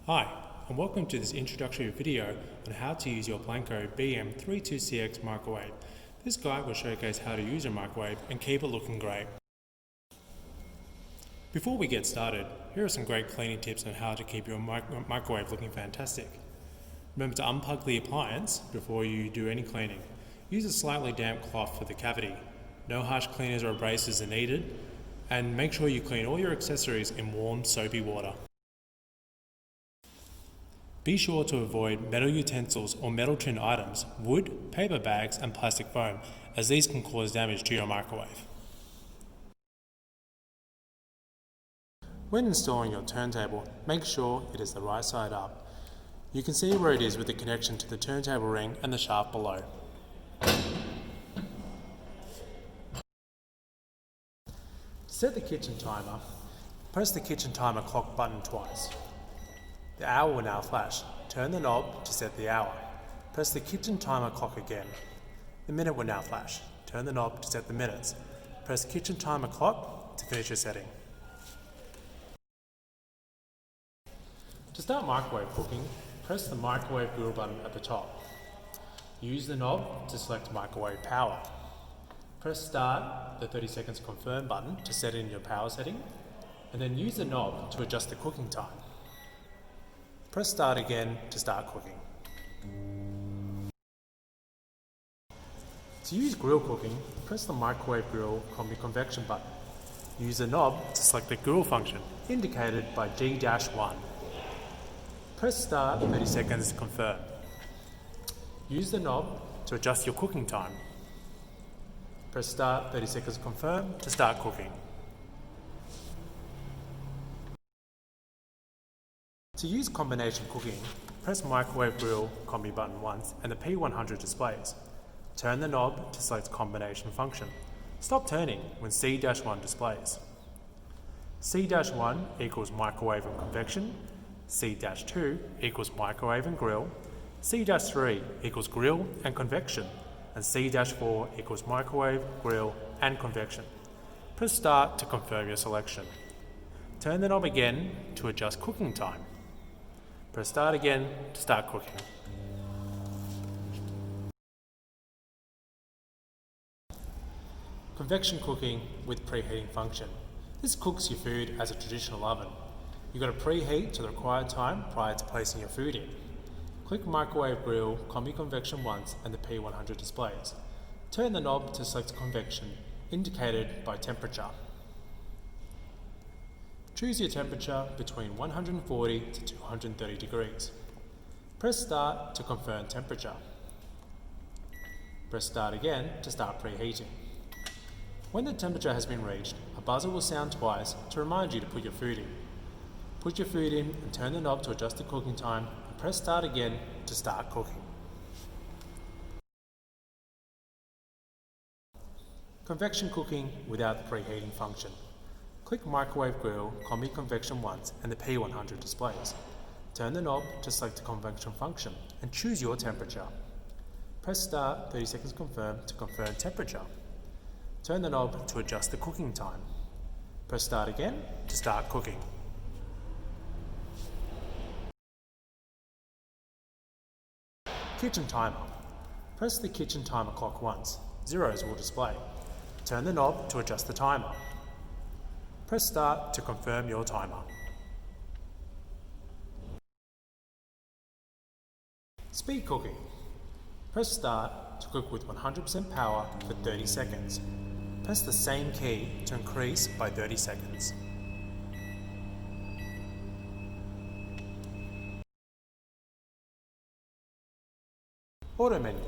Hi, and welcome to this introductory video on how to use your BLANCO BM32CX microwave. This guide will showcase how to use your microwave and keep it looking great. Before we get started, here are some great cleaning tips on how to keep your microwave looking fantastic. Remember to unplug the appliance before you do any cleaning. Use a slightly damp cloth for the cavity. No harsh cleaners or abrasives are needed, and make sure you clean all your accessories in warm, soapy water. Be sure to avoid metal utensils or metal tin items, wood, paper bags and plastic foam, as these can cause damage to your microwave. When installing your turntable, make sure it is the right side up. You can see where it is with the connection to the turntable ring and the shaft below. To set the kitchen timer, press the kitchen timer clock button twice. The hour will now flash. Turn the knob to set the hour. Press the kitchen timer clock again. The minute will now flash. Turn the knob to set the minutes. Press kitchen timer clock to finish your setting. To start microwave cooking, press the microwave grill button at the top. Use the knob to select microwave power. Press start, the 30 seconds confirm button to set in your power setting, and then use the knob to adjust the cooking time. Press start again to start cooking. To use grill cooking, press the microwave grill combi convection button. Use the knob to select the grill function, indicated by G-1. Press start 30 seconds to confirm. Use the knob to adjust your cooking time. Press start 30 seconds to confirm to start cooking. To use combination cooking, press microwave grill combi button once and the P100 displays. Turn the knob to select combination function. Stop turning when C-1 displays. C-1 equals microwave and convection, C-2 equals microwave and grill, C-3 equals grill and convection, and C-4 equals microwave, grill and convection. Press start to confirm your selection. Turn the knob again to adjust cooking time. Press start again to start cooking. Convection cooking with preheating function. This cooks your food as a traditional oven. You've got to preheat to the required time prior to placing your food in. Click microwave grill combi convection once and the P100 displays. Turn the knob to select convection, indicated by temperature. Choose your temperature between 140 to 230 degrees. Press start to confirm temperature. Press start again to start preheating. When the temperature has been reached, a buzzer will sound twice to remind you to put your food in. Put your food in and turn the knob to adjust the cooking time and press start again to start cooking. Convection cooking without the preheating function. Click microwave grill combi convection once and the P100 displays. Turn the knob to select the convection function and choose your temperature. Press start 30 seconds confirm to confirm temperature. Turn the knob to adjust the cooking time. Press start again to start cooking. Kitchen timer. Press the kitchen timer clock once. Zeros will display. Turn the knob to adjust the timer. Press start to confirm your timer. Speed cooking. Press start to cook with 100% power for 30 seconds. Press the same key to increase by 30 seconds. Auto menu.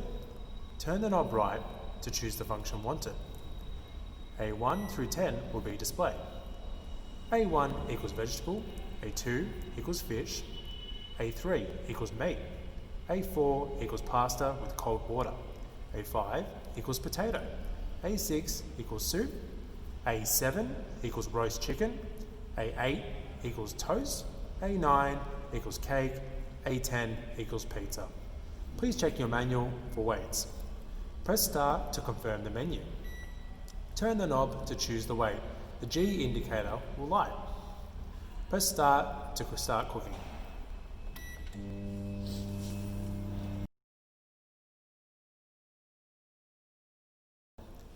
Turn the knob right to choose the function wanted. A1 through 10 will be displayed. A1 equals vegetable, A2 equals fish, A3 equals meat, A4 equals pasta with cold water, A5 equals potato, A6 equals soup, A7 equals roast chicken, A8 equals toast, A9 equals cake, A10 equals pizza. Please check your manual for weights. Press start to confirm the menu. Turn the knob to choose the weight. The G indicator will light. Press start to start cooking.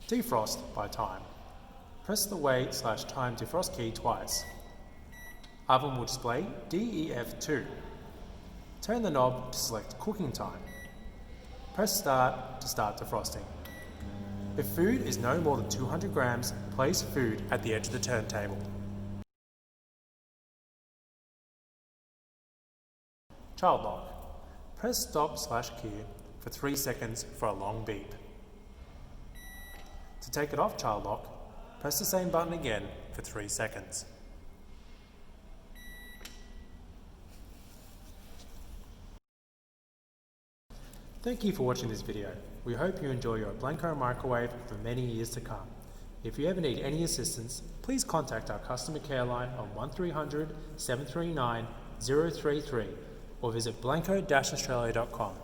Defrost by time. Press the wait/time defrost key twice. Oven will display DEF2. Turn the knob to select cooking time. Press start to start defrosting. If food is no more than 200 grams, place food at the edge of the turntable. Child lock. Press stop/Q for 3 seconds for a long beep. To take it off child lock, press the same button again for 3 seconds. Thank you for watching this video. We hope you enjoy your Blanco microwave for many years to come. If you ever need any assistance, please contact our customer care line on 1300 739 033 or visit blanco-australia.com.